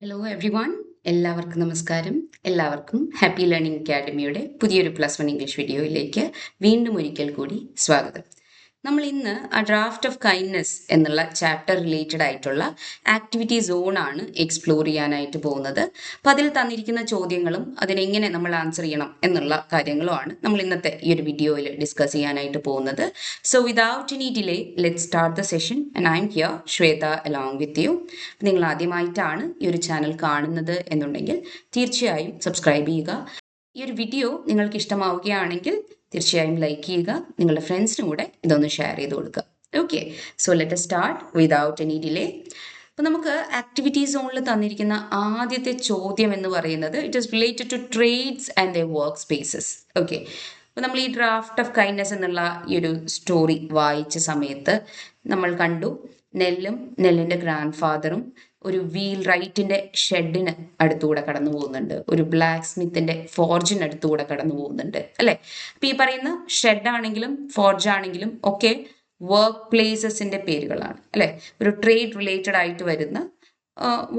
Hello every one, എല്ലാവർക്കും നമസ്കാരം. എല്ലാവർക്കും ഹാപ്പി ലേണിംഗ് അക്കാഡമിയുടെ പുതിയൊരു +1 ഇംഗ്ലീഷ് വീഡിയോയിലേക്ക് വീണ്ടും ഒരിക്കൽ കൂടി സ്വാഗതം. നമ്മൾ ഇന്ന് ആ ഡ്രാഫ്റ്റ് ഓഫ് കൈൻഡ്നെസ് എന്നുള്ള ചാപ്റ്റർ റിലേറ്റഡ് ആയിട്ടുള്ള ആക്ടിവിറ്റി സോണാണ് എക്സ്പ്ലോർ ചെയ്യാനായിട്ട് പോകുന്നത്. അപ്പോൾ അതിൽ തന്നിരിക്കുന്ന ചോദ്യങ്ങളും അതിനെങ്ങനെ നമ്മൾ ആൻസർ ചെയ്യണം എന്നുള്ള കാര്യങ്ങളുമാണ് നമ്മൾ ഇന്നത്തെ ഈ ഒരു വീഡിയോയിൽ ഡിസ്കസ് ചെയ്യാനായിട്ട് പോകുന്നത്. So without any delay let start the session and I M here Shweta along with you. നിങ്ങൾ ആദ്യമായിട്ടാണ് ഈ ഒരു ചാനൽ കാണുന്നത് എന്നുണ്ടെങ്കിൽ തീർച്ചയായും സബ്സ്ക്രൈബ് ചെയ്യുക. ഈ ഒരു വീഡിയോ നിങ്ങൾക്ക് ഇഷ്ടമാവുകയാണെങ്കിൽ തീർച്ചയായും ലൈക്ക് ചെയ്യുക, നിങ്ങളുടെ ഫ്രണ്ട്സിനും കൂടെ ഇതൊന്ന് ഷെയർ ചെയ്ത് കൊടുക്കുക. Okay, so let start without any delay. അപ്പോൾ നമുക്ക് ആക്ടിവിറ്റി സോണിൽ തന്നിരിക്കുന്ന ആദ്യത്തെ ചോദ്യം എന്ന് പറയുന്നത് it is related to trades and the work spaces. Okay, അപ്പോൾ നമ്മൾ ഈ ഡ്രാഫ്റ്റ് ഓഫ് കൈൻഡ്നെസ് എന്നുള്ള ഈ ഒരു സ്റ്റോറി വായിച്ച സമയത്ത് നമ്മൾ കണ്ടു നെല്ലിൻ്റെ ഗ്രാൻഡ് ഫാദറും ഒരു വീൽ റൈറ്റിൻ്റെ ഷെഡിന് അടുത്തുകൂടെ കടന്നു പോകുന്നുണ്ട്, ഒരു ബ്ലാക്ക് സ്മിത്തിൻ്റെ ഫോർജിന് അടുത്തുകൂടെ കടന്നു പോകുന്നുണ്ട് അല്ലേ. അപ്പോൾ ഈ പറയുന്ന ഷെഡാണെങ്കിലും ഫോർജ് ആണെങ്കിലും ഒക്കെ വർക്ക് പ്ലേസസിൻ്റെ പേരുകളാണ് അല്ലേ, ഒരു ട്രേഡ് റിലേറ്റഡ് ആയിട്ട് വരുന്ന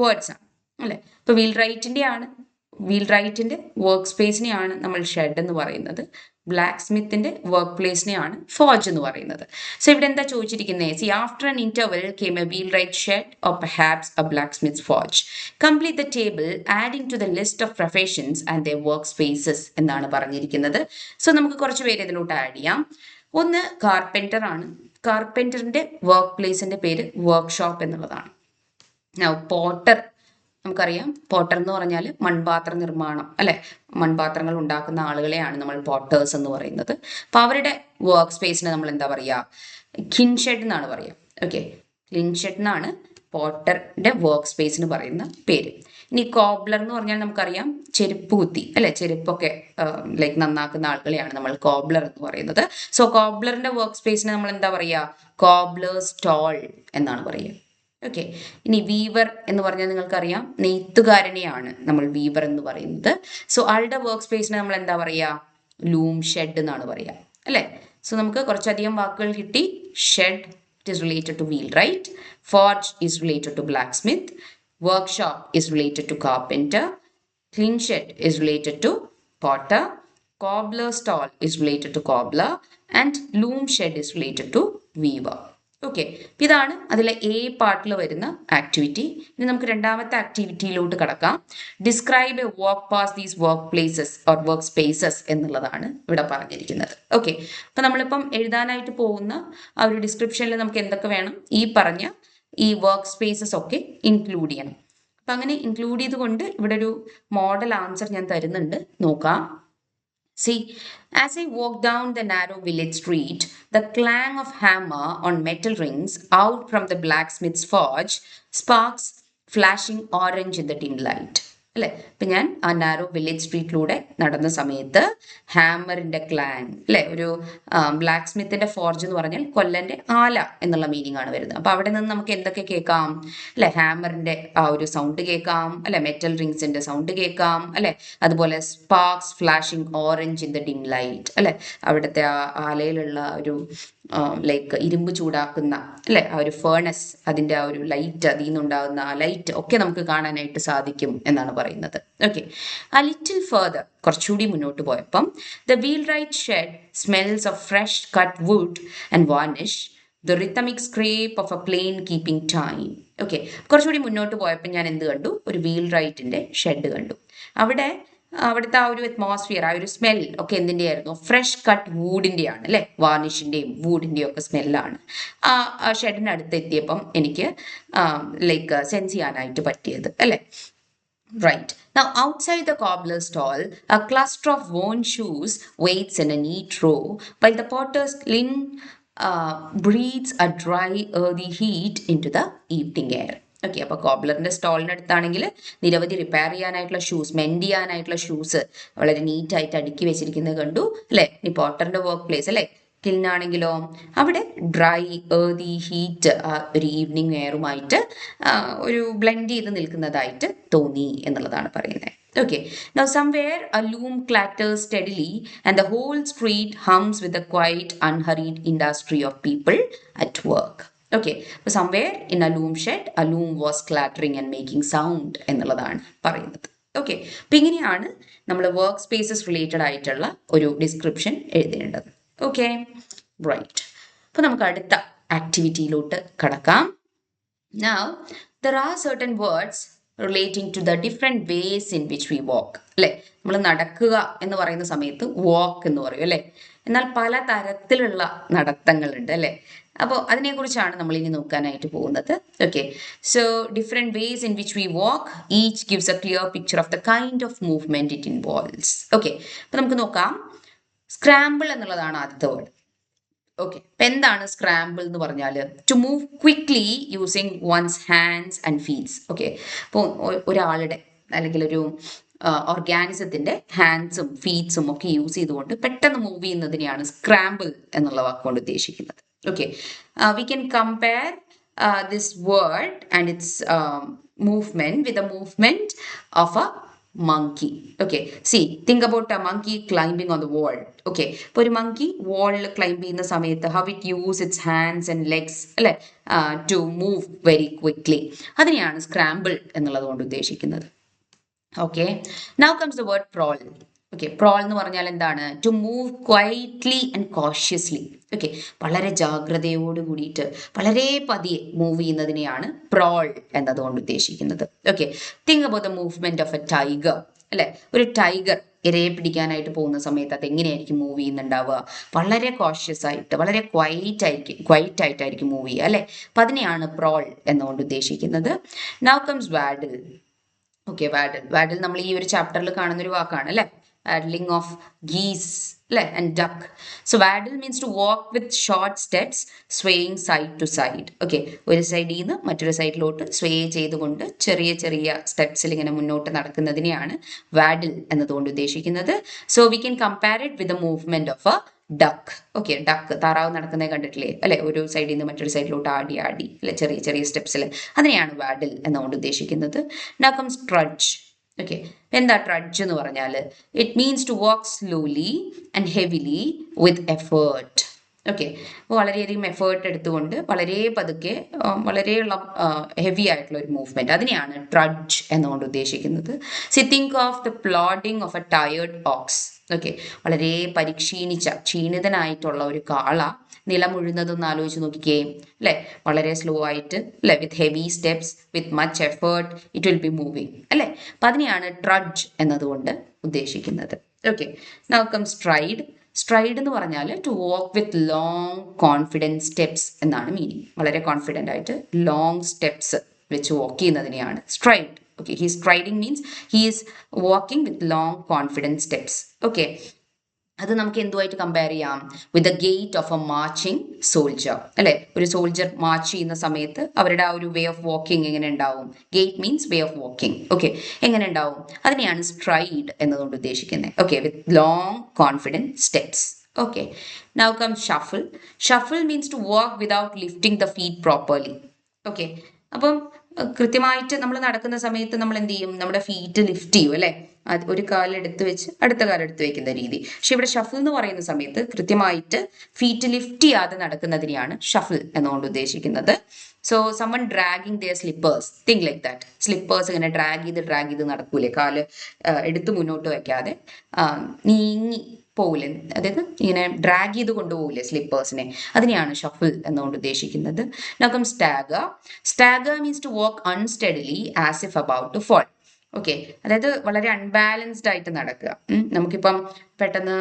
വേർഡ്സ് ആണ് അല്ലേ. ഇപ്പോൾ വീൽ റൈറ്റിൻ്റെ വർക്ക് സ്പേസിനെയാണ് നമ്മൾ ഷെഡ് എന്ന് പറയുന്നത്, ബ്ലാക്ക് സ്മിത്തിൻ്റെ വർക്ക് പ്ലേസിനെയാണ് ഫോർജ് എന്ന് പറയുന്നത്. സോ ഇവിടെ എന്താ ചോദിച്ചിരിക്കുന്നത്? See after an interval came a wheel wright shed or perhaps a black smith forge. Complete the table adding to the list of professions and the work spaces എന്നാണ് പറഞ്ഞിരിക്കുന്നത്. So നമുക്ക് കുറച്ച് പേര് ഇതിലോട്ട് ആഡ് ചെയ്യാം. ഒന്ന് കാർപ്പൻറ്റർ ആണ്. കാർപ്പൻറ്ററിൻ്റെ work പ്ലേസിൻ്റെ പേര് വർക്ക്ഷോപ്പ് എന്നുള്ളതാണ്. പോട്ടർ, നമുക്കറിയാം പോട്ടർ എന്ന് പറഞ്ഞാൽ മൺപാത്ര നിർമ്മാണം അല്ലെ, മൺപാത്രങ്ങൾ ഉണ്ടാക്കുന്ന ആളുകളെയാണ് നമ്മൾ പോട്ടേഴ്സ് എന്ന് പറയുന്നത്. അപ്പോൾ അവരുടെ വർക്ക് സ്പേസിന് നമ്മൾ എന്താ പറയുക? കിൻഷെഡ് എന്നാണ് പറയുക. ഓക്കെ, കിൻഷെഡ് എന്നാണ് പോട്ടറിന്റെ വർക്ക് സ്പേസിന് പറയുന്ന പേര്. ഇനി കോബ്ലർ എന്ന് പറഞ്ഞാൽ നമുക്കറിയാം ചെരുപ്പ് കുത്തി അല്ലെ, ചെരുപ്പൊക്കെ ലൈക്ക് നന്നാക്കുന്ന ആളുകളെയാണ് നമ്മൾ കോബ്ലർ എന്ന് പറയുന്നത്. സോ കോബ്ലറിന്റെ വർക്ക് സ്പേസിന് നമ്മൾ എന്താ പറയുക? കോബ്ലേഴ്സ് സ്റ്റോൾ എന്നാണ് പറയുക. ഓക്കെ, ഇനി വീവർ എന്ന് പറഞ്ഞാൽ നിങ്ങൾക്കറിയാം നെയ്ത്തുകാരനെയാണ് നമ്മൾ വീവർ എന്ന് പറയുന്നത്. സോ ആളുടെ വർക്ക് സ്പേസിന് നമ്മൾ എന്താ പറയുക? ലൂം ഷെഡ് എന്നാണ് പറയുക അല്ലേ. സോ നമുക്ക് കുറച്ചധികം വാക്കുകൾ കിട്ടി. Shed it is related to wheel wright, forge is related to black smith, workshop is related to carpenter, clean shed is related to potter, cobbler stall is related to cobbler, and loom shed is related to weaver. Okay, ഇതാണ് അതിലെ A പാർട്ടിൽ വരുന്ന activity. ഇനി നമുക്ക് രണ്ടാമത്തെ ആക്ടിവിറ്റിയിലോട്ട് കടക്കാം. Describe A work pass these work places or work spaces എന്നുള്ളതാണ് ഇവിടെ പറഞ്ഞിരിക്കുന്നത്. ഓക്കെ, അപ്പം നമ്മളിപ്പം എഴുതാനായിട്ട് പോകുന്ന ആ ഒരു ഡിസ്ക്രിപ്ഷനിൽ നമുക്ക് എന്തൊക്കെ വേണം? ഈ പറഞ്ഞ ഈ വർക്ക് സ്പേസസ് ഒക്കെ ഇൻക്ലൂഡ് ചെയ്യണം. അപ്പം അങ്ങനെ ഇൻക്ലൂഡ് ചെയ്തുകൊണ്ട് ഇവിടെ ഒരു മോഡൽ ആൻസർ ഞാൻ തരുന്നുണ്ട്, നോക്കാം. See, as I walked down the narrow village street, the clang of hammer on metal rings out from the blacksmith's forge, sparks flashing orange in the dim light. അല്ലേ, ഇപ്പം ഞാൻ ആ നാരോ വില്ലേജ് സ്ട്രീറ്റിലൂടെ നടന്ന സമയത്ത് ഹാമറിൻ്റെ clang അല്ലേ, ഒരു black സ്മിത്തിൻ്റെ forge എന്ന് പറഞ്ഞാൽ കൊല്ലൻ്റെ ആല എന്നുള്ള മീനിങ് ആണ് വരുന്നത്. അപ്പോൾ അവിടെ നിന്ന് നമുക്ക് എന്തൊക്കെ കേൾക്കാം അല്ലേ? ഹാമറിൻ്റെ ആ ഒരു സൗണ്ട് കേൾക്കാം അല്ലെ, മെറ്റൽ റിങ്സിൻ്റെ സൗണ്ട് കേൾക്കാം അല്ലെ, അതുപോലെ Sparks flashing orange in the dim light അല്ലെ, അവിടുത്തെ ആ ആലയിലുള്ള ഒരു ലൈക്ക് ഇരുമ്പ് ചൂടാക്കുന്ന അല്ലെ ആ ഒരു ഫേണസ്, അതിൻ്റെ ആ ഒരു ലൈറ്റ്, അതിൽ നിന്നുണ്ടാകുന്ന ആ ലൈറ്റ് ഒക്കെ നമുക്ക് കാണാനായിട്ട് സാധിക്കും എന്നാണ് പറയുന്നത്. ഓക്കെ, ആ ലിറ്റിൽ ഫർദർ, കുറച്ചുകൂടി മുന്നോട്ട് പോയപ്പം the wheel wright shed smells of fresh cut wood and varnish, the rhythmic scrape of a plane keeping time. Okay, കുറച്ചുകൂടി മുന്നോട്ട് പോയപ്പോൾ ഞാൻ എന്ത് കണ്ടു? ഒരു വീൽ റൈറ്റിൻ്റെ ഷെഡ് കണ്ടു. അവിടുത്തെ ആ ഒരു അറ്റ്മോസ്ഫിയർ, ആ ഒരു സ്മെൽ ഒക്കെ എന്തിൻ്റെ ആയിരുന്നു? ഫ്രഷ് കട്ട് വൂഡിൻ്റെ ആണ് അല്ലേ, വാർണിഷിൻ്റെയും വൂഡിൻ്റെയും ഒക്കെ സ്മെല്ലാണ്. ആ ഷെഡിനടുത്ത് എത്തിയപ്പം എനിക്ക് ലൈക്ക് സെൻസ് ചെയ്യാനായിട്ട് പറ്റിയത് അല്ലേ. Right. Now, outside the cobbler's stall, a cluster of worn shoes waits in a neat row, while the potter's kiln breathes a dry, earthy heat into the evening air. Okay, അപ്പോൾ കോബ്ലറിൻ്റെ സ്റ്റോളിനടുത്താണെങ്കിൽ നിരവധി repair ചെയ്യാനായിട്ടുള്ള shoes, mend ചെയ്യാനായിട്ടുള്ള shoes വളരെ നീറ്റായിട്ട് അടുക്കി വെച്ചിരിക്കുന്നത് കണ്ടു അല്ലേ. ഇനി പോട്ടറിൻ്റെ വർക്ക് പ്ലേസ് അല്ലേ, കിൽനാണെങ്കിലോ അവിടെ ഡ്രൈ ഏർതി ഹീറ്റ് ഒരു ഈവനിങ് എയറുമായിട്ട് ഒരു ബ്ലെൻഡ് ചെയ്ത് നിൽക്കുന്നതായിട്ട് തോന്നി എന്നുള്ളതാണ് പറയുന്നത്. Okay, now somewhere a loom clatters steadily and the whole street hums with the quiet, unhurried industry of people at work. Okay, അപ്പോൾ somewhere in a loom shed a loom was clattering and making sound എന്നുള്ളതാണ് പറയുന്നത്. Okay, അപ്പം ഇങ്ങനെയാണ് നമ്മൾ work spaces related ആയിട്ടുള്ള ഒരു description എഴുതേണ്ടത്. Okay, right. അപ്പോൾ നമുക്ക് അടുത്ത ആക്ടിവിറ്റിയിലോട്ട് കടക്കാം. Now, there are certain words relating to the different ways in which we walk. അല്ലേ, നമ്മൾ നടക്കുക എന്ന് പറയുന്ന സമയത്ത് വാക്ക് എന്ന് പറയും അല്ലേ. എന്നാൽ പല തരത്തിലുള്ള നടത്തങ്ങളുണ്ട് അല്ലേ. അപ്പോൾ അതിനെക്കുറിച്ചാണ് നമ്മൾ ഇനി നോക്കാനായിട്ട് പോകുന്നത്. Okay, so different ways in which we walk each gives A clear picture of the kind of movement it involves. Okay, അപ്പോൾ നമുക്ക് നോക്കാം. സ്ക്രാമ്പിൾ എന്നുള്ളതാണ് ആദ്യത്തെ വേർഡ്. ഓക്കെ, അപ്പം എന്താണ് സ്ക്രാമ്പിൾ എന്ന് പറഞ്ഞാൽ? To move quickly using one's hands and feets. Okay, അപ്പോൾ ഒരാളുടെ അല്ലെങ്കിൽ ഒരു ഓർഗാനിസത്തിൻ്റെ ഹാൻഡ്സും ഫീറ്റ്സും ഒക്കെ യൂസ് ചെയ്തുകൊണ്ട് പെട്ടെന്ന് മൂവ് ചെയ്യുന്നതിനെയാണ് സ്ക്രാമ്പിൾ എന്നുള്ള വാക്കുകൊണ്ട് ഉദ്ദേശിക്കുന്നത്. Okay, we can compare this word and it's movement with a movement of A monkey. Okay, see, think about a monkey climbing on the wall. Okay, ഇപ്പോൾ ഒരു monkey wall climb ചെയ്യുന്ന സമയത്ത് how it use its hands and legs അല്ലേ to move very quickly. അതിനെയാണ് scramble എന്നുള്ളത് കൊണ്ട് ഉദ്ദേശിക്കുന്നത്. Okay, now comes the word crawl. Okay, crawl എന്ന് പറഞ്ഞാൽ എന്താണ്? To move quietly and cautiously. Okay, വളരെ ജാഗ്രതയോട് കൂടിയിട്ട് വളരെ പതിയെ മൂവ് ചെയ്യുന്നതിനെയാണ് ക്രോൾ എന്നതുകൊണ്ട് ഉദ്ദേശിക്കുന്നത്. Okay, think about the movement of A tiger അല്ലെ. ഒരു ടൈഗർ ഇരയെ പിടിക്കാനായിട്ട് പോകുന്ന സമയത്ത് അത് എങ്ങനെയായിരിക്കും മൂവ് ചെയ്യുന്നുണ്ടാവുക? വളരെ കോഷ്യസ് ആയിട്ട്, വളരെ ക്വൈറ്റ് ആയിട്ടായിരിക്കും മൂവ് ചെയ്യുക അല്ലെ. അപ്പം അതിനെയാണ് ക്രോൾ എന്നുകൊണ്ട് ഉദ്ദേശിക്കുന്നത്. Now comes waddle. Okay, waddle നമ്മൾ ഈ ഒരു ചാപ്റ്ററിൽ കാണുന്ന ഒരു വാക്കാണ് അല്ലെ. Waddling of geese and duck. So waddle means to walk with short steps, swaying side to side. Okay, ഒരു സൈഡിൽ നിന്ന് മറ്റൊരു സൈഡിലോട്ട് സ്വേ ചെയ്തുകൊണ്ട് ചെറിയ ചെറിയ സ്റ്റെപ്സിൽ ഇങ്ങനെ മുന്നോട്ട് നടക്കുന്നതിനെയാണ് വാഡിൽ എന്നതുകൊണ്ട് ഉദ്ദേശിക്കുന്നത്. So we can compare it with the movement of A duck. Okay, duck താറാവ് നടക്കുന്നത് കണ്ടിട്ടില്ലേ അല്ലെ. ഒരു സൈഡിൽ നിന്ന് മറ്റൊരു സൈഡിലോട്ട് ആടി അല്ലെ ചെറിയ ചെറിയ സ്റ്റെപ്സിൽ. അതിനെയാണ് വാഡിൽ എന്നുകൊണ്ട് ഉദ്ദേശിക്കുന്നത്. Now comes trudge. ഓക്കെ, എന്താ ട്രഡ്ജ് എന്ന് പറഞ്ഞാൽ? It means to walk slowly and heavily with effort. Okay, അപ്പോൾ വളരെയധികം എഫേർട്ട് എടുത്തുകൊണ്ട് വളരെ പതുക്കെ വളരെയുള്ള ഹെവി ആയിട്ടുള്ള ഒരു മൂവ്മെൻറ്റ്, അതിനെയാണ് ട്രഡ്ജ് എന്നുകൊണ്ട് ഉദ്ദേശിക്കുന്നത്. See think of the plodding of a tired ox. Okay, വളരെ ക്ഷീണിതനായിട്ടുള്ള ഒരു കാള നിലമുഴുന്നതൊന്ന് ആലോചിച്ച് നോക്കിക്കേ അല്ലേ. വളരെ സ്ലോ ആയിട്ട് അല്ലെ, with heavy steps, with much effort it will be moving അല്ലേ. അപ്പം അതിനെയാണ് ട്രഡ്ജ് എന്നതുകൊണ്ട് ഉദ്ദേശിക്കുന്നത്. Okay, now come stride. Stride എന്ന് പറഞ്ഞാൽ to walk with long confident steps എന്നാണ് മീനിങ്. വളരെ കോൺഫിഡൻ്റ് ആയിട്ട് ലോങ് സ്റ്റെപ്സ് വെച്ച് വാക്ക് ചെയ്യുന്നതിനെയാണ് stride. Okay, he striding means he is walking with long confident steps. Okay, അത് നമുക്ക് എന്തുമായിട്ട് കമ്പയർ ചെയ്യാം? With the gait of a marching soldier അല്ലെ. ഒരു സോൾജർ മാർച്ച് ചെയ്യുന്ന സമയത്ത് അവരുടെ ആ ഒരു വേ ഓഫ് വാക്കിംഗ് എങ്ങനെ ഉണ്ടാവും? Gait means way of walking. Okay, എങ്ങനെ ഉണ്ടാവും? അതിനെയാണ് സ്ട്രൈഡ് എന്നതുകൊണ്ട് ഉദ്ദേശിക്കുന്നത്. Okay, with long confident steps. Okay, now come shuffle. Shuffle means to walk without lifting the feet properly. Okay, അപ്പം കൃത്യമായിട്ട് നമ്മൾ നടക്കുന്ന സമയത്ത് നമ്മൾ എന്ത് ചെയ്യും? നമ്മുടെ ഫീറ്റ് ലിഫ്റ്റ് ചെയ്യും അല്ലേ. ഒരു കാലെടുത്ത് വെച്ച് അടുത്ത കാലെടുത്ത് വെക്കുന്ന രീതി. പക്ഷെ ഇവിടെ ഷഫിൾ എന്ന് പറയുന്ന സമയത്ത് കൃത്യമായിട്ട് ഫീറ്റ് ലിഫ്റ്റ് ചെയ്യാതെ നടക്കുന്നതിനെയാണ് ഷഫിൾ എന്നുകൊണ്ട് ഉദ്ദേശിക്കുന്നത്. So someone dragging their slippers, think like that. Slippers ഇങ്ങനെ ഡ്രാഗ് ചെയ്ത് നടക്കൂലേ, കാല് എടുത്ത് മുന്നോട്ട് വയ്ക്കാതെ നീങ്ങി പോകില്ലേ, അതായത് ഇങ്ങനെ ഡ്രാഗ് ചെയ്ത് കൊണ്ടുപോകില്ലേ സ്ലിപ്പേഴ്സിനെ, അതിനെയാണ് ഷഫിൾ എന്നുകൊണ്ട് ഉദ്ദേശിക്കുന്നത്. Now come stagger. Stagger means to walk unsteadily as if about to fall. Okay, അതായത് വളരെ അൺബാലൻസ്ഡ് ആയിട്ട് നടക്കുക. നമുക്കിപ്പം പെട്ടെന്ന്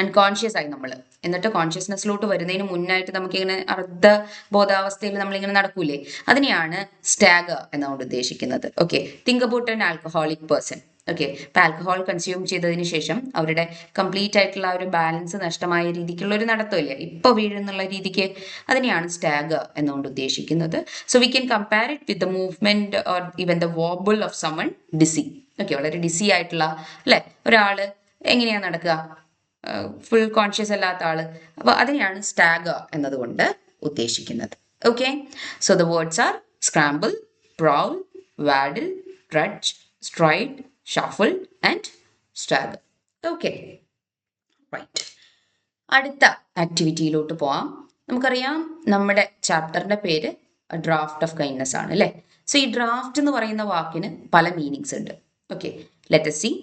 അൺകോൺഷ്യസ് ആയി നമ്മൾ, എന്നിട്ട് കോൺഷ്യസ്നെസ്സിലോട്ട് വരുന്നതിന് മുന്നായിട്ട് നമുക്കിങ്ങനെ അർദ്ധ ബോധാവസ്ഥയിൽ നമ്മളിങ്ങനെ നടക്കൂലേ, അതിനെയാണ് സ്റ്റാഗർ എന്നുകൊണ്ട് ഉദ്ദേശിക്കുന്നത്. Okay, think about an alcoholic person. Okay, ഇപ്പം ആൽക്കഹോൾ കൺസ്യൂം ചെയ്തതിന് ശേഷം അവരുടെ കംപ്ലീറ്റ് ആയിട്ടുള്ള ആ ഒരു ബാലൻസ് നഷ്ടമായ രീതിക്കുള്ള ഒരു നടത്തമില്ല, ഇപ്പോൾ വീഴുന്നുള്ള രീതിക്ക്, അതിനെയാണ് സ്റ്റാഗർ എന്നുകൊണ്ട് ഉദ്ദേശിക്കുന്നത്. So we can compare it with the movement or even the wobble of someone DC. Okay, വളരെ ഡിസി ആയിട്ടുള്ള അല്ലെ ഒരാൾ എങ്ങനെയാണ് നടക്കുക? ഫുൾ കോൺഷ്യസ് അല്ലാത്ത ആള്. അപ്പോൾ അതിനെയാണ് സ്റ്റാഗർ എന്നതുകൊണ്ട് ഉദ്ദേശിക്കുന്നത്. Okay, so the words are scramble, prowl, waddle, trudge, stride, shuffle and stagger. Okay, right. അടുത്ത ആക്ടിവിറ്റിയിലോട്ട് പോവാം. നമുക്കറിയാം നമ്മുടെ ചാപ്റ്ററിന്റെ പേര് ഡ്രാഫ്റ്റ് ഓഫ് കൈൻഡ്നെസ് ആണ് അല്ലേ. സോ ഈ ഡ്രാഫ്റ്റ് എന്ന് പറയുന്ന വാക്കിന് പല മീനിങ്സ് ഉണ്ട്. Okay, let us see.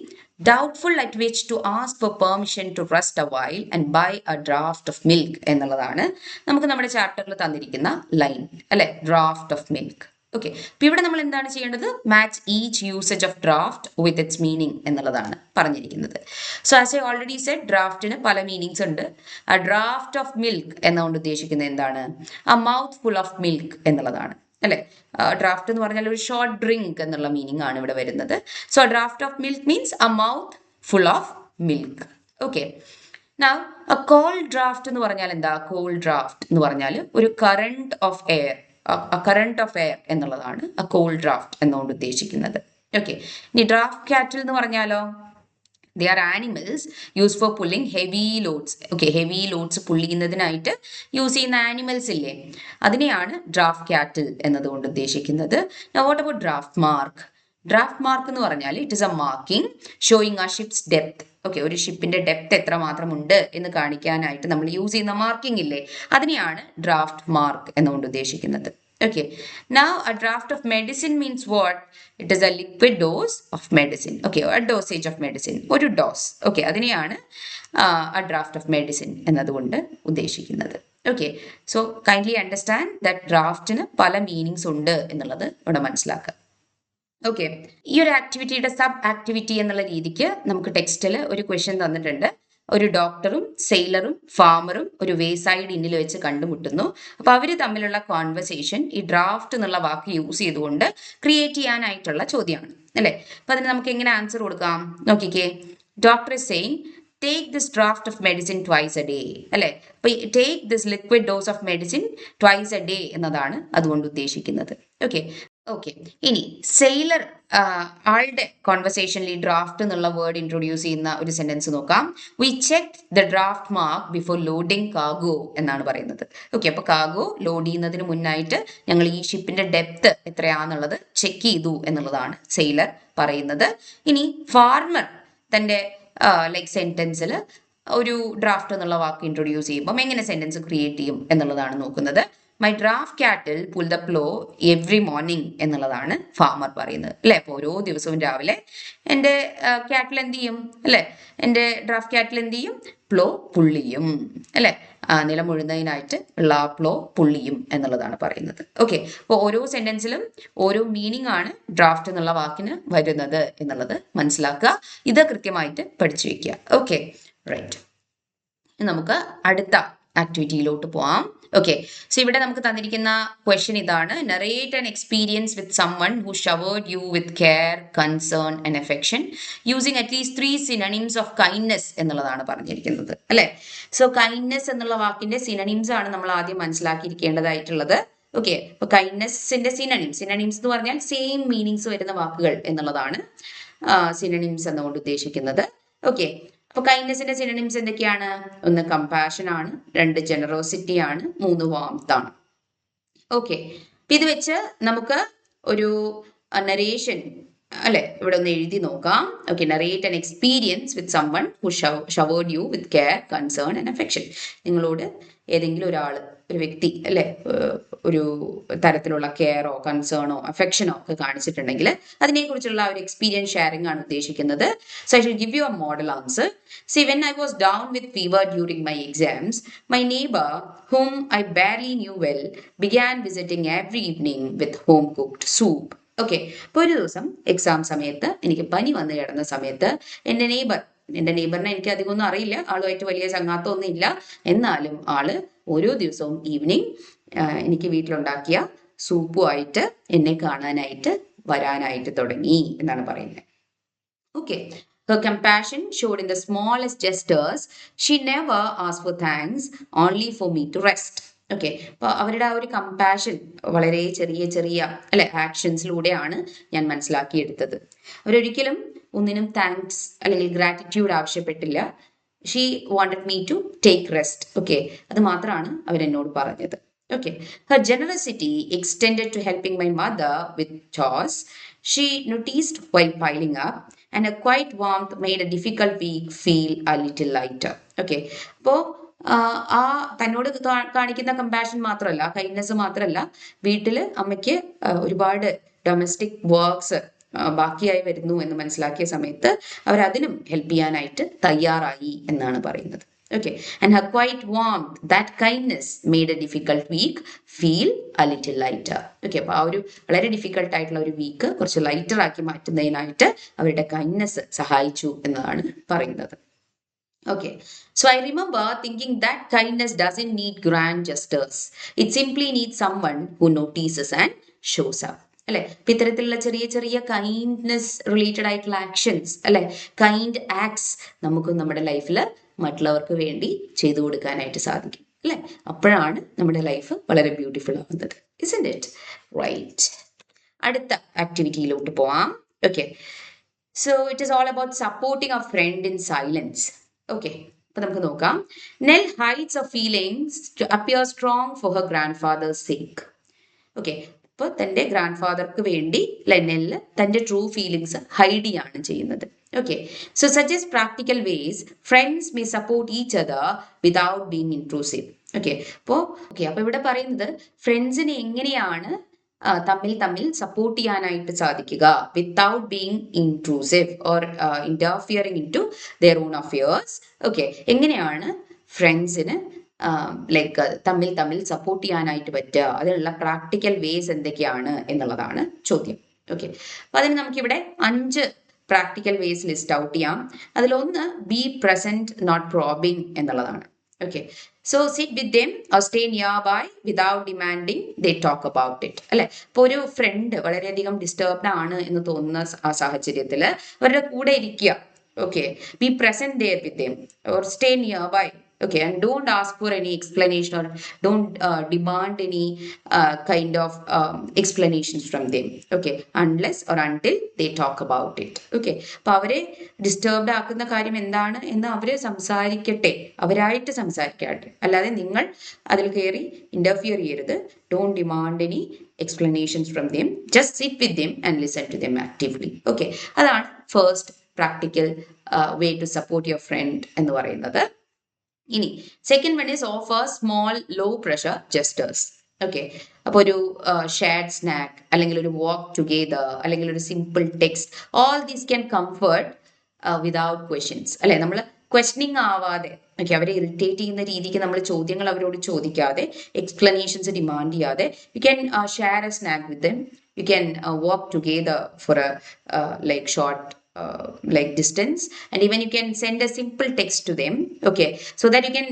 Doubtful at which to ask for permission to rest a while and buy a draft of milk എന്നുള്ളതാണ് നമുക്ക് നമ്മുടെ ചാപ്റ്ററിൽ തന്നിരിക്കുന്ന ലൈൻ അല്ലെ, ഡ്രാഫ്റ്റ് ഓഫ് മിൽക്ക്. ഓക്കെ, അപ്പൊ ഇവിടെ നമ്മൾ എന്താണ് ചെയ്യേണ്ടത്? Match each usage of draft with its meaning എന്നുള്ളതാണ് പറഞ്ഞിരിക്കുന്നത്. So as I already said, ഡ്രാഫ്റ്റിന് പല മീനിങ്സ് ഉണ്ട്. ആ ഡ്രാഫ്റ്റ് ഓഫ് മിൽക്ക് എന്നുകൊണ്ട് ഉദ്ദേശിക്കുന്നത് എന്താണ്? ആ മൗത്ത് ഫുൾ ഓഫ് മിൽക്ക് എന്നുള്ളതാണ് അല്ലെ. ഡ്രാഫ്റ്റ് എന്ന് പറഞ്ഞാൽ ഒരു ഷോർട്ട് ഡ്രിങ്ക് എന്നുള്ള മീനിങ് ആണ് ഇവിടെ വരുന്നത്. So draught of milk means a mouth full of milk. Okay, now a cold draught എന്ന് പറഞ്ഞാൽ എന്താ? കോൾഡ് ഡ്രാഫ്റ്റ് എന്ന് പറഞ്ഞാൽ ഒരു കറണ്ട് ഓഫ് എയർ, എന്നുള്ളതാണ് എ കോൾഡ് ഡ്രാഫ്റ്റ് എന്നുകൊണ്ട് ഉദ്ദേശിക്കുന്നത്. ഓക്കെ, ഇനി ഡ്രാഫ്റ്റ് കാറ്റിൽ എന്ന് പറഞ്ഞാലോ? They are animals used for pulling heavy loads. Okay, heavy loads pull ചെയ്യുന്നതിനായിട്ട് യൂസ് ചെയ്യുന്ന ആനിമൽസ് ഇല്ലേ, അതിനെയാണ് ഡ്രാഫ്റ്റ് കാറ്റിൽ എന്നതുകൊണ്ട് ഉദ്ദേശിക്കുന്നത്. Now what about draft mark? Draft mark എന്ന് പറഞ്ഞാൽ it is A marking showing ആ ഷിപ്സ് ഡെപ്ത്. ഓക്കെ, ഒരു ഷിപ്പിന്റെ ഡെപ്ത് എത്ര മാത്രം ഉണ്ട് എന്ന് കാണിക്കാനായിട്ട് നമ്മൾ യൂസ് ചെയ്യുന്ന മാർക്കിംഗ് ഇല്ലേ, അതിനെയാണ് ഡ്രാഫ്റ്റ് മാർക്ക് എന്നുകൊണ്ട് ഉദ്ദേശിക്കുന്നത്. Okay, now a draft of medicine means what? It is a liquid dose of medicine. Okay, a dosage of medicine. ഒരു ഡോസ്. ഓക്കെ, അതിനെയാണ് a draft of medicine എന്നതുകൊണ്ട് ഉദ്ദേശിക്കുന്നത്. Okay, so kindly understand that ഡ്രാഫ്റ്റിന് പല meanings ഉണ്ട് എന്നുള്ളത് ഇവിടെ മനസ്സിലാക്കുക. ഓക്കെ, ഈ ഒരു ആക്ടിവിറ്റിയുടെ സബ് ആക്ടിവിറ്റി എന്നുള്ള രീതിക്ക് നമുക്ക് ടെക്സ്റ്റിൽ ഒരു ക്വസ്റ്റ്യൻ തന്നിട്ടുണ്ട്. ഒരു ഡോക്ടറും സെയിലറും ഫാമറും ഒരു വേസൈഡ് ഇന്നിൽ വെച്ച് കണ്ടുമുട്ടുന്നു. അപ്പൊ അവര് തമ്മിലുള്ള കോൺവെർസേഷൻ ഈ ഡ്രാഫ്റ്റ് എന്നുള്ള വാക്ക് യൂസ് ചെയ്തുകൊണ്ട് ക്രിയേറ്റ് ചെയ്യാനായിട്ടുള്ള ചോദ്യമാണ് അല്ലെ. അപ്പൊ അതിന് നമുക്ക് എങ്ങനെ ആൻസർ കൊടുക്കാം നോക്കിക്കേ. Doctor is saying take this draft of medicine twice A day അല്ലെ. അപ്പൊ take this liquid dose of medicine twice A day എന്നതാണ് അതുകൊണ്ട് ഉദ്ദേശിക്കുന്നത്. ഓക്കെ, ഓക്കെ, ഇനി സെയിലർ ആളുടെ കോൺവെർസേഷനിൽ ഈ ഡ്രാഫ്റ്റ് എന്നുള്ള വേർഡ് ഇൻട്രൊഡ്യൂസ് ചെയ്യുന്ന ഒരു സെന്റൻസ് നോക്കാം. We check the draught mark before loading cargo എന്നാണ് പറയുന്നത്. ഓക്കെ, അപ്പൊ കാർഗോ ലോഡ് ചെയ്യുന്നതിന് മുന്നായിട്ട് ഞങ്ങൾ ഈ ഷിപ്പിന്റെ ഡെപ്ത് എത്രയാന്നുള്ളത് ചെക്ക് ചെയ്തു എന്നുള്ളതാണ് സെയിലർ പറയുന്നത്. ഇനി ഫാർമർ തന്റെ ലൈക്ക് സെന്റൻസിൽ ഒരു ഡ്രാഫ്റ്റ് എന്നുള്ള വാക്ക് ഇൻട്രൊഡ്യൂസ് ചെയ്യുമ്പോൾ എങ്ങനെ സെന്റൻസ് ക്രിയേറ്റ് ചെയ്യും എന്നുള്ളതാണ് നോക്കുന്നത്. മൈ ഡ്രാഫ്റ്റ് കാറ്റിൽ pull the plough every morning എന്നുള്ളതാണ് ഫാമർ പറയുന്നത് അല്ലെ. അപ്പോൾ ഓരോ ദിവസവും രാവിലെ എൻ്റെ കാറ്റിൽ എന്ത് ചെയ്യും അല്ലെ, എൻ്റെ ഡ്രാഫ്റ്റ് കാറ്റിൽ എന്ത് ചെയ്യും? പ്ലോ പുള്ളിയും അല്ലെ, നിലമുഴുന്നതിനായിട്ട് ഉള്ള പ്ലോ പുള്ളിയും എന്നുള്ളതാണ് പറയുന്നത്. ഓക്കെ, അപ്പോൾ ഓരോ സെന്റൻസിലും ഓരോ മീനിങ് ആണ് ഡ്രാഫ്റ്റ് എന്നുള്ള വാക്കിന് വരുന്നത് എന്നുള്ളത് മനസ്സിലാക്കുക. ഇത് കൃത്യമായിട്ട് പഠിച്ചു വെക്കുക. ഓക്കെ, റൈറ്റ്, നമുക്ക് അടുത്ത ആക്ടിവിറ്റിയിലോട്ട് പോവാം. ഓക്കെ, സോ ഇവിടെ നമുക്ക് തന്നിരിക്കുന്ന ക്വസ്റ്റ്യൻ ഇതാണ്. Narrate an experience with someone who showered you with care, concern and affection using at least 3 synonyms of kindness എന്നുള്ളതാണ് പറഞ്ഞിരിക്കുന്നത് അല്ലെ. സോ കൈൻഡ്നെസ് എന്നുള്ള വാക്കിന്റെ സിനണിംസ് ആണ് നമ്മൾ ആദ്യം മനസ്സിലാക്കിയിരിക്കേണ്ടതായിട്ടുള്ളത്. ഓക്കെ, അപ്പൊ കൈൻഡ്നെസിന്റെ സിനണിംസ് എന്ന് പറഞ്ഞാൽ സെയിം മീനിങ്സ് വരുന്ന വാക്കുകൾ എന്നുള്ളതാണ് സിനണിംസ് എന്നുകൊണ്ട് ഉദ്ദേശിക്കുന്നത്. ഓക്കെ, അപ്പൊ കൈൻഡ്നെസിന്റെ സിനണിംസ് എന്തൊക്കെയാണ്? 1 കമ്പാഷൻ ആണ്, 2 ജനറോസിറ്റി ആണ്, 3 വാംത്ത് ആണ്. ഓക്കെ, അപ്പൊ ഇത് വെച്ച് നമുക്ക് ഒരു നരേഷൻ അല്ലെ ഇവിടെ ഒന്ന് എഴുതി നോക്കാം. Okay, narrate an experience with someone who showered you with care, concern and affection. നിങ്ങളോട് ഏതെങ്കിലും ഒരു വ്യക്തി അല്ലെ ഒരു തരത്തിലുള്ള കെയറോ കൺസേണോ അഫെക്ഷനോ ഒക്കെ കാണിച്ചിട്ടുണ്ടെങ്കിൽ അതിനെക്കുറിച്ചുള്ള ഒരു എക്സ്പീരിയൻസ് ഷെയറിംഗ് ആണ് ഉദ്ദേശിക്കുന്നത്. So I should give you A model answer. See, when I was down with fever during my exams, my neighbor, whom I barely knew well, began visiting every evening with home-cooked soup. Okay, അപ്പോൾ ഒരു ദിവസം exam സമയത്ത് എനിക്ക് പനി വന്നു കിടന്ന സമയത്ത് എൻ്റെ നെയ്ബറിനെ എനിക്ക് അധികമൊന്നും അറിയില്ല, ആളുമായിട്ട് വലിയ ചങ്ങാത്തമൊന്നും ഇല്ല, എന്നാലും ആള് ഓരോ ദിവസവും ഈവനിങ് എനിക്ക് വീട്ടിലുണ്ടാക്കിയ സൂപ്പുമായിട്ട് എന്നെ കാണാനായിട്ട് വരാനായിട്ട് തുടങ്ങി എന്നാണ് പറയുന്നത്. Okay, her compassion showed in the smallest gestures. She never asked for thanks, only for me to rest. Okay, അപ്പോൾ അവരുടെ ആ ഒരു കമ്പാഷൻ വളരെ ചെറിയ അല്ലെ ആക്ഷൻസിലൂടെയാണ് ഞാൻ മനസ്സിലാക്കിയെടുത്തത്. അവരൊരിക്കലും ഒന്നിനും താങ്ക്സ് അല്ലെങ്കിൽ ഗ്രാറ്റിറ്റ്യൂഡ് ആവശ്യപ്പെട്ടില്ല. She wanted me to take rest. Okay, അത് മാത്രമാണ് അവരെന്നോട് പറഞ്ഞത്. Okay, her generosity extended to helping my mother with chores she noticed while piling up, and a quiet warmth made a difficult week feel a little lighter. Okay, അപ്പോൾ ആ തന്നോട് കാണിക്കുന്ന compassion മാത്രമല്ല, kindness മാത്രമല്ല, വീട്ടിൽ അമ്മയ്ക്ക് ഒരുപാട് ഡൊമസ്റ്റിക് വർക്ക്സ് ബാക്കിയായി വരുന്നു എന്ന് മനസ്സിലാക്കിയ സമയത്ത് അവരതിനും ഹെൽപ്പ് ചെയ്യാനായിട്ട് തയ്യാറായി എന്നാണ് പറയുന്നത്. Okay, and her quiet warmth, that kindness made a difficult week feel a little lighter. Okay, അപ്പോൾ ആ ഒരു വളരെ ഡിഫിക്കൽട്ട് ആയിട്ടുള്ള ഒരു വീക്ക് കുറച്ച് ലൈറ്റർ ആക്കി മാറ്റുന്നതിനായിട്ട് അവരുടെ കൈൻഡ്നെസ് സഹായിച്ചു എന്നതാണ് പറയുന്നത്. Okay, so I remember thinking that kindness doesn't need grand gestures. It simply needs someone who notices and shows up. അല്ലെ, അപ്പം ഇത്തരത്തിലുള്ള ചെറിയ ചെറിയ കൈൻഡ്നെസ് റിലേറ്റഡ് ആയിട്ടുള്ള ആക്ഷൻസ്, അല്ലെ, കൈൻഡ് ആക്ട്സ് നമുക്ക് നമ്മുടെ ലൈഫിൽ മറ്റുള്ളവർക്ക് വേണ്ടി ചെയ്തു കൊടുക്കാനായിട്ട് സാധിക്കും, അല്ലെ. അപ്പോഴാണ് നമ്മുടെ ലൈഫ് വളരെ ബ്യൂട്ടിഫുൾ ആവുന്നത്. Isn't it right? അടുത്ത ആക്ടിവിറ്റിയിലോട്ട് പോവാം. Okay, so it is all about supporting a friend in silence. Okay, അപ്പൊ നമുക്ക് നോക്കാം. Nell hides a feelings to appear strong for her grand father's sake. Okay, അപ്പോൾ തൻ്റെ ഗ്രാൻഡ് ഫാദർക്ക് വേണ്ടി നെല്ല് തൻ്റെ ട്രൂ ഫീലിങ്സ് ഹൈഡ് ചെയ്യാണ് ചെയ്യുന്നത്. Okay, so suggest practical ways friends may support each other without being intrusive. Okay, അപ്പോൾ ഇവിടെ പറയുന്നത് ഫ്രണ്ട്സിനെ എങ്ങനെയാണ് തമ്മിൽ സപ്പോർട്ട് ചെയ്യാനായിട്ട് സാധിക്കുക without being intrusive or interfering into their own affairs. Okay, എങ്ങനെയാണ് ഫ്രണ്ട്സിന് ലൈക്ക് തമ്മിൽ സപ്പോർട്ട് ചെയ്യാനായിട്ട് പറ്റുക, അതിനുള്ള പ്രാക്ടിക്കൽ വേസ് എന്തൊക്കെയാണ് എന്നുള്ളതാണ് ചോദ്യം. ഓക്കെ, അപ്പൊ അതിന് നമുക്കിവിടെ 5 പ്രാക്ടിക്കൽ വേസ് ലിസ്റ്റ് ഔട്ട് ചെയ്യാം. അതിലൊന്ന് ബി പ്രസന്റ് നോട്ട് പ്രോബിങ് എന്നുള്ളതാണ്. Okay, so sit with them or stay near by without demanding they talk about it. അല്ലെ, ഇപ്പോൾ ഒരു ഫ്രണ്ട് വളരെയധികം ഡിസ്റ്റർബ്ഡ് ആണ് എന്ന് തോന്നുന്ന ആ സാഹചര്യത്തിൽ അവരുടെ കൂടെ ഇരിക്കുക. Okay, be present there with them or stay near by. Okay, and don't ask for any explanation or don't demand any kind of explanations from them. Okay, unless or until they talk about it. Okay, അപ്പോൾ അവരെ disturbed ആക്കുന്ന കാര്യം എന്താണ് എന്ന് അവര് സംസാരിക്കട്ടെ, അവരായിട്ട് സംസാരിക്കട്ടെ, അല്ലാതെ നിങ്ങൾ അതിൽ കയറി ഇന്റർഫിയർ ചെയ്യരുത്. Don't demand any explanations from them. Just sit with them and listen to them actively. Okay, അതാണ് first practical way to support your friend എന്ന് പറയുന്നത്. ഇനി second one is offer small low pressure gestures. Okay, അപ്പോൾ ഒരു shared snack, അല്ലെങ്കിൽ ഒരു വാക്ക് together, അല്ലെങ്കിൽ ഒരു simple text, all these can comfort without questions. അല്ലെ, നമ്മൾ ക്വസ്റ്റ്യനിങ് ആവാതെ, ഓക്കെ, അവരെ ഇറിറ്റേറ്റ് ചെയ്യുന്ന രീതിക്ക് നമ്മൾ ചോദ്യങ്ങൾ അവരോട് ചോദിക്കാതെ, എക്സ്പ്ലനേഷൻസ് ഡിമാൻഡ് ചെയ്യാതെ, you can share A snack with dum, you can walk together four A like short like distance, and even you can send a simple text to them. Okay, so that you can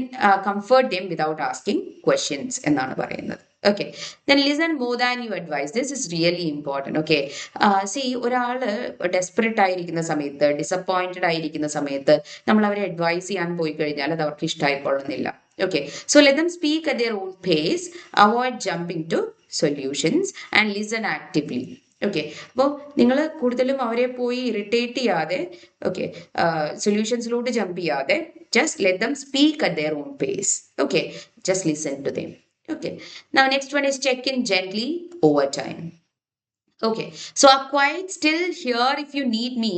comfort them without asking questions എന്നാണ് പറയുന്നത്. Okay, then listen more than you advise. This is really important. Okay, see, ഒരാള് desperate ആയിരിക്കുന്ന സമയത്ത്, disappointed ആയിരിക്കുന്ന സമയത്ത് നമ്മൾ അവരെ advice ചെയ്യാൻ പോയി കഴിഞ്ഞാൽ അത് അവർക്ക് ഇഷ്ടമായിക്കൊള്ളുന്നില്ല. Okay, so let them speak at their own pace, avoid jumping to solutions and listen actively. Okay, അപ്പോൾ നിങ്ങൾ കൂടുതലും അവരെ പോയി ഇറിറ്റേറ്റ് ചെയ്യാതെ, ഓക്കെ, സൊല്യൂഷൻസിലോട്ട് ജമ്പ് ചെയ്യാതെ, just let them speak at their own pace. Okay, just listen to them. Okay, now next one is check in gently over time. Okay, so a quiet still here if you need me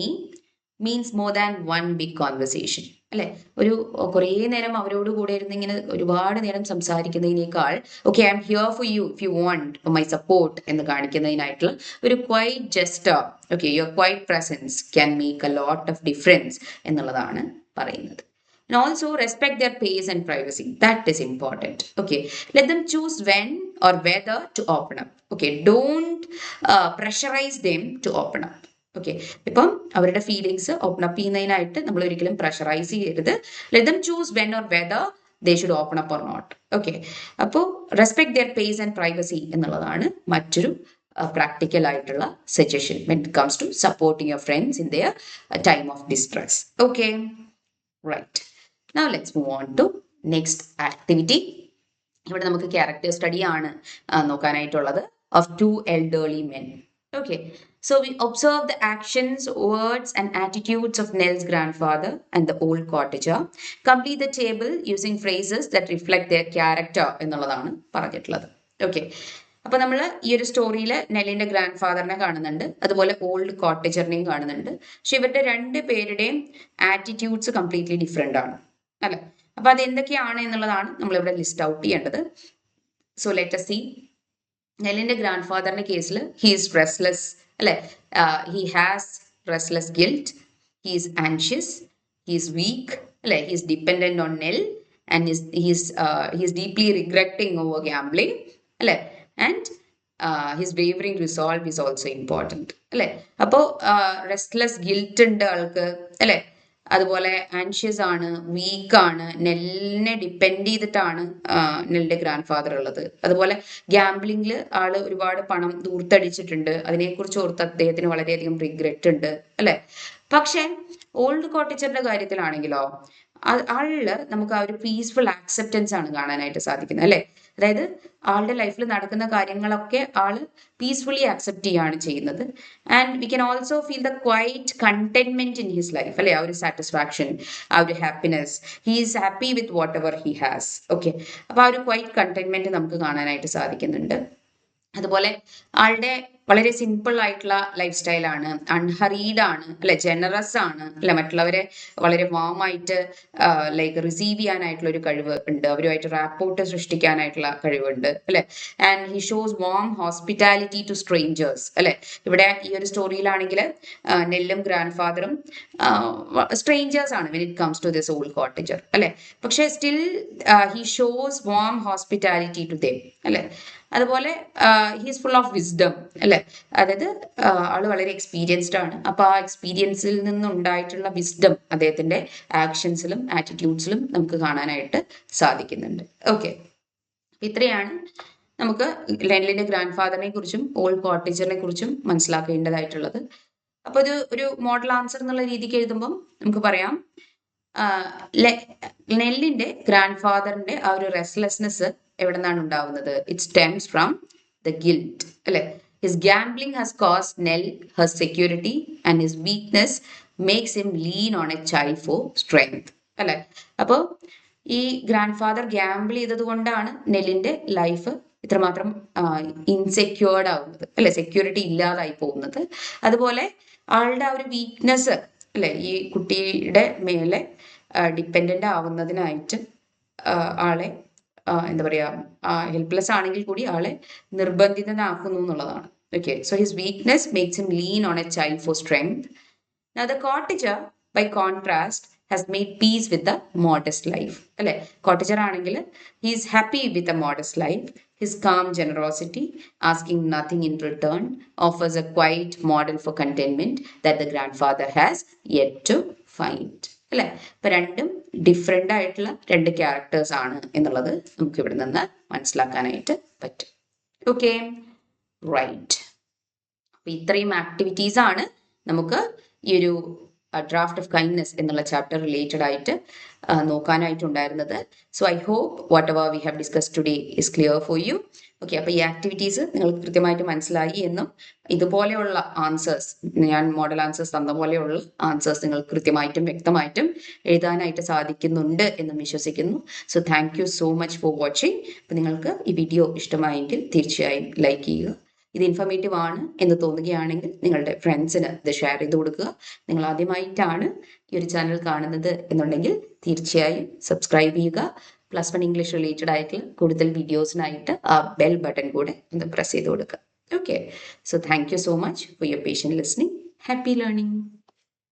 means more than one big conversation. അല്ലെ, ഒരു കുറേ നേരം അവരോട് കൂടെ ഇരുന്ന് ഇങ്ങനെ ഒരുപാട് നേരം സംസാരിക്കുന്നതിനേക്കാൾ, okay, I M here for you if you want my support എന്ന് കാണിക്കുന്നതിനായിട്ടുള്ള ഒരു quiet gesture, okay, your quiet presence can make a lot of difference എന്നുള്ളതാണ് പറയുന്നത്. And also respect their pace and privacy. That is important. Okay, let them choose when or whether to open up. Okay, don't pressurize them to open up. Okay, ഇപ്പം അവരുടെ feelings open up ചെയ്യുന്നതിനായിട്ട് നമ്മൾ ഒരിക്കലും pressurise ചെയ്യരുത്. Let them choose when or whether they should open up or not. Okay, അപ്പോൾ respect their pace and privacy എന്നുള്ളതാണ് മറ്റൊരു practical ആയിട്ടുള്ള suggestion when it comes to supporting your friends in their time of distress. Okay, right. Now let's move on to next activity. ഇവിടെ നമുക്ക് character study ആണ് നോക്കാനായിട്ടുള്ളത് of 2 elderly men. Okay, so we observe the actions, words and attitudes of Nell's grandfather and the old cottager. Complete the table using phrases that reflect their character എന്നുള്ളതാണ് പറഞ്ഞിട്ടുള്ളത്. Okay, അപ്പൊ നമ്മൾ ഈ ഒരു സ്റ്റോറിയിൽ നെല്ലിന്റെ grand ഫാദറിനെ കാണുന്നുണ്ട്, അതുപോലെ ഓൾഡ് കോട്ടേജറിനെയും കാണുന്നുണ്ട്. പക്ഷെ ഇവരുടെ 2 പേരുടെയും ആറ്റിറ്റ്യൂഡ്സ് കംപ്ലീറ്റ്ലി ഡിഫറെന്റ് ആണ്, അല്ലെ. അപ്പോൾ അത് എന്തൊക്കെയാണ് എന്നുള്ളതാണ് നമ്മളിവിടെ ലിസ്റ്റ് ഔട്ട് ചെയ്യേണ്ടത്. So let us see. നെല്ലിന്റെ ഗ്രാൻഡ് ഫാദറിന്റെ കേസിൽ ഹീസ് റെസ്റ്റ്ലെസ് അല്ലെ, he has restless guilt, he's anxious, he's weak അല്ലെ, he's dependent on Nell and he's deeply regretting over gambling അല്ലെ, and his wavering resolve is also important അല്ലെ. അപ്പോൾ restless guilt ഉണ്ട് ആൾക്ക് അല്ലെ, അതുപോലെ ആൻഷ്യസ് ആണ്, വീക്കാണ്, നെല്ലിനെ ഡിപ്പെൻഡ് ചെയ്തിട്ടാണ് നെല്ലിന്റെ ഗ്രാൻഡ് ഫാദർ ഉള്ളത്. അതുപോലെ ഗ്യാംബ്ലിംഗിൽ ആള് ഒരുപാട് പണം ദൂർത്തടിച്ചിട്ടുണ്ട്, അതിനെക്കുറിച്ച് ഓർത്ത് അദ്ദേഹത്തിന് വളരെയധികം റിഗ്രറ്റ് ഉണ്ട് അല്ലെ. പക്ഷെ ഓൾഡ് കോട്ടേജറിന്റെ കാര്യത്തിലാണെങ്കിലോ ആളില് നമുക്ക് ആ ഒരു പീസ്ഫുൾ ആക്സെപ്റ്റൻസ് ആണ് കാണാനായിട്ട് സാധിക്കുന്നത് അല്ലെ. അതായത് ആളുടെ ലൈഫിൽ നടക്കുന്ന കാര്യങ്ങളൊക്കെ ആള് പീസ്ഫുള്ളി ആക്സെപ്റ്റ് ചെയ്യുകയാണ് ചെയ്യുന്നത്. And we can also feel the quite contentment in his life അല്ലെ, ആ ഒരു സാറ്റിസ്ഫാക്ഷൻ, ആ ഒരു happiness, he is happy with what ever he has. Okay, അപ്പോൾ ആ ഒരു ക്വൈറ്റ് കണ്ടെന്റ്മെന്റ് നമുക്ക് കാണാനായിട്ട് സാധിക്കുന്നുണ്ട്. അതുപോലെ ആളുടെ വളരെ സിമ്പിൾ ആയിട്ടുള്ള ലൈഫ് സ്റ്റൈലാണ്, അൺഹറീഡ് ആണ് അല്ലെ, ജനറസ് ആണ് അല്ലെ, മറ്റുള്ളവരെ വളരെ വാമായിട്ട് ലൈക്ക് റിസീവ് ചെയ്യാനായിട്ടുള്ള ഒരു കഴിവ് ഉണ്ട്, അവരുമായിട്ട് റാപ്പോർട്ട് സൃഷ്ടിക്കാനായിട്ടുള്ള കഴിവുണ്ട് അല്ലെ. And he shows warm hospitality to strangers അല്ലെ. ഇവിടെ ഈ ഒരു സ്റ്റോറിയിലാണെങ്കിൽ നെല്ലും ഗ്രാൻഡ് ഫാദറും സ്ട്രേഞ്ചേഴ്സ് ആണ് when it comes to this old cottager അല്ലെ. പക്ഷെ still he shows warm hospitality to them അല്ലെ. അതുപോലെ ഹീസ് ഫുൾ ഓഫ് വിസ്ഡം അല്ലെ, അതായത് ആള് വളരെ എക്സ്പീരിയൻസ്ഡ് ആണ്. അപ്പോൾ ആ എക്സ്പീരിയൻസിൽ നിന്നുണ്ടായിട്ടുള്ള വിസ്ഡം അദ്ദേഹത്തിന്റെ ആക്ഷൻസിലും ആറ്റിറ്റ്യൂഡ്സിലും നമുക്ക് കാണാനായിട്ട് സാധിക്കുന്നുണ്ട്. ഓക്കെ, ഇത്രയാണ് നമുക്ക് ലെനിന്റെ ഗ്രാൻഡ് ഫാദറിനെ കുറിച്ചും ഓൾഡ് കോട്ടേജറിനെ കുറിച്ചും മനസ്സിലാക്കേണ്ടതായിട്ടുള്ളത്. അപ്പോൾ ഇത് ഒരു മോഡൽ ആൻസർ എന്നുള്ള രീതിക്ക് എഴുതുമ്പം നമുക്ക് പറയാം, നെല്ലിന്റെ ഗ്രാൻഡ് ഫാദറിന്റെ ആ ഒരു റെസ്റ്റ്ലെസ്നെസ് എവിടെ നിന്നാണ് ഉണ്ടാവുന്നത്? It stems from the guilt അല്ലെ. His gambling has cost Nell her security and his weakness makes him lean on a child for strength അല്ലെ. അപ്പോൾ ഈ ഗ്രാൻഡ് ഫാദർ ഗാംബിൾ ചെയ്തത് കൊണ്ടാണ് നെല്ലിന്റെ ലൈഫ് ഇത്രമാത്രം ഇൻസെക്യൂർഡ് ആവുന്നത് അല്ലെ, സെക്യൂരിറ്റി ഇല്ലാതായി പോകുന്നത്. അതുപോലെ ആളുടെ ആ ഒരു വീക്ക്നെസ് അല്ലെ, ഈ കുട്ടിയുടെ മേലെ ഡിപ്പെൻഡൻ്റ് ആവുന്നതിനായിട്ട് ആളെ എന്താ പറയുക, ഹെൽപ്ലെസ് ആണെങ്കിൽ കൂടി ആളെ നിർബന്ധിതനാക്കുന്നു എന്നുള്ളതാണ്. Okay, so his weakness makes him lean on a child for strength. Now the cottager by contrast has made peace with the modest life അല്ലെ. കോട്ടേജർ ആണെങ്കിൽ he is happy with a modest life. His calm generosity, asking nothing in return, offers a quiet model for contentment that the grandfather has yet to find അല്ലെ. ഇപ്പൊ രണ്ടും different ആയിട്ടുള്ള രണ്ട് characters ആണ് എന്നുള്ളത് നമുക്ക് ഇവിടെ നിന്ന് മനസ്സിലാക്കാനായിട്ട് പറ്റും. Okay, right. അപ്പൊ ഇത്രയും ആക്ടിവിറ്റീസ് ആണ് നമുക്ക് ഈ ഒരു ഡ്രാഫ്റ്റ് ഓഫ് കൈൻഡ്നെസ് എന്നുള്ള ചാപ്റ്റർ റിലേറ്റഡ് ആയിട്ട് നോക്കാനായിട്ടുണ്ടായിരുന്നത്. So I hope whatever we have discuss today is clear for you. Okay, അപ്പോൾ ഈ ആക്ടിവിറ്റീസ് നിങ്ങൾക്ക് കൃത്യമായിട്ട് മനസ്സിലായി എന്നും ഇതുപോലെയുള്ള ആൻസേഴ്സ്, ഞാൻ മോഡൽ ആൻസേഴ്സ് തന്ന പോലെയുള്ള ആൻസേഴ്സ് നിങ്ങൾക്ക് കൃത്യമായിട്ടും വ്യക്തമായിട്ടും എഴുതാനായിട്ട് സാധിക്കുന്നുണ്ട് എന്നും വിശ്വസിക്കുന്നു. So thank you so much for watching. അപ്പോൾ നിങ്ങൾക്ക് ഈ വീഡിയോ ഇഷ്ടമായെങ്കിൽ തീർച്ചയായും ലൈക്ക് ചെയ്യുക. ഇത് ഇൻഫോർമേറ്റീവ് ആണ് എന്ന് തോന്നുകയാണെങ്കിൽ നിങ്ങളുടെ ഫ്രണ്ട്സിന് ഇത് ഷെയർ ചെയ്ത് കൊടുക്കുക. നിങ്ങൾ ആദ്യമായിട്ടാണ് ഈ ഒരു ചാനൽ കാണുന്നത് എന്നുണ്ടെങ്കിൽ തീർച്ചയായും സബ്സ്ക്രൈബ് ചെയ്യുക. +1 ഇംഗ്ലീഷ് റിലേറ്റഡ് ആയിട്ടുള്ള കൂടുതൽ വീഡിയോസിനായിട്ട് ആ ബെൽ ബട്ടൺ കൂടെ ഒന്ന് പ്രസ് ചെയ്ത് കൊടുക്കുക. Okay, so thank you so much for your patient listening. Happy learning.